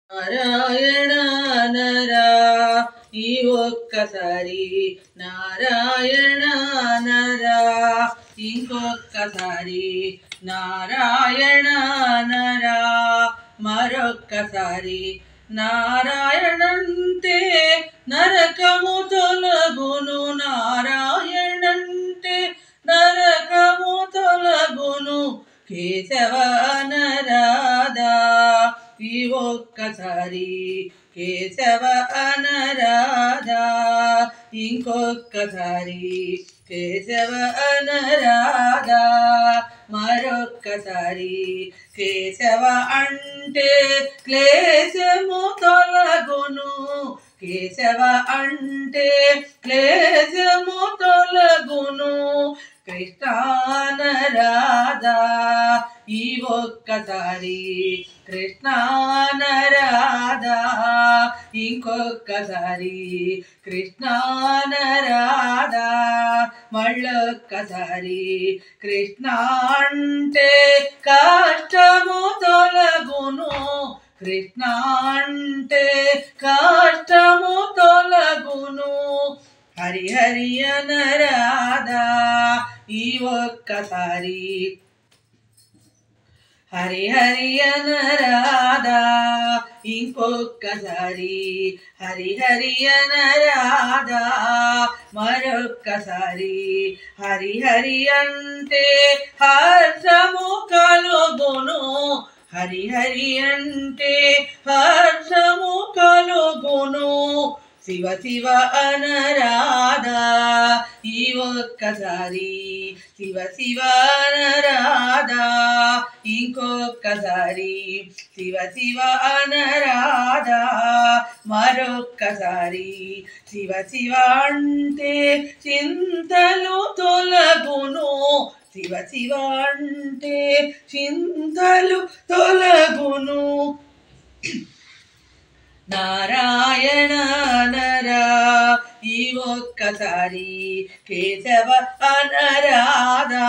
నారాయణ నరా ఈ ఒక్కసారి నారాయణ నరా ఇంకొక్కసారి నారాయణ నరా మరొక్కసారి నారాయణంటే నరకము తొలగును నారాయణంటే నరకము తొలగును కేశవ అనరాధా ఈ ఒక్కసారి కేశవ అనరాధా ఇంకొక్కసారి కేశవ అనరాధా మరొక్కసారి కేశవ అంటే క్లేశము తొలగును కేశవ అంటే క్లేశము తొలగును కృష్ణానరాధా ఈ ఒక్కసారి కృష్ణానరాధా ఇంకొక్కసారి కృష్ణానరాధా మళ్ళొక్కసారి కృష్ణ అంటే కష్టము తొలగును కృష్ణ అంటే కష్టము తొలగును హరి హరి అనరాధా ఈ ఒక్కసారి హరి హరి అనరాధా ఇంకొక్కసారి హరి హరి అనరాధా మరొక్కసారి హరి హరి అంటే హర్షము కలుగును హరి హరి అంటే హర్షము కలుగును శివ శివ అనరాధా ఈ ఒక్కసారి శివ శివ అనరాధా ఇంకొక్కసారి శివ శివ అనరాధా మరొక్కసారి శివ శివ అంటే చింతలు తొలగును శివ శివ అంటే చింతలు తొలగును నారాయణ నరా ఈ ఒక్కసారి కేశవ అనరాధా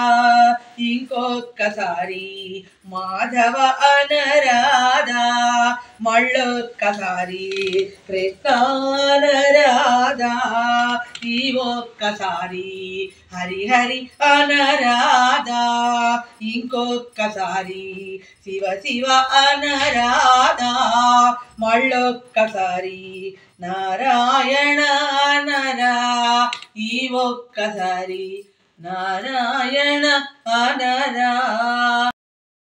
ఇంకొక్కసారి మాధవ అనరాధా మళ్ళొక్కసారి కృష్ణానరాధా ఈ ఒక్కసారి హరి హరి అనరాధా ఇంకొక్కసారి శివ శివ అనరాధా మళ్ళొక్కసారి నారాయణ అనరా ఈ ఒక్కసారి నారాయణ అనరా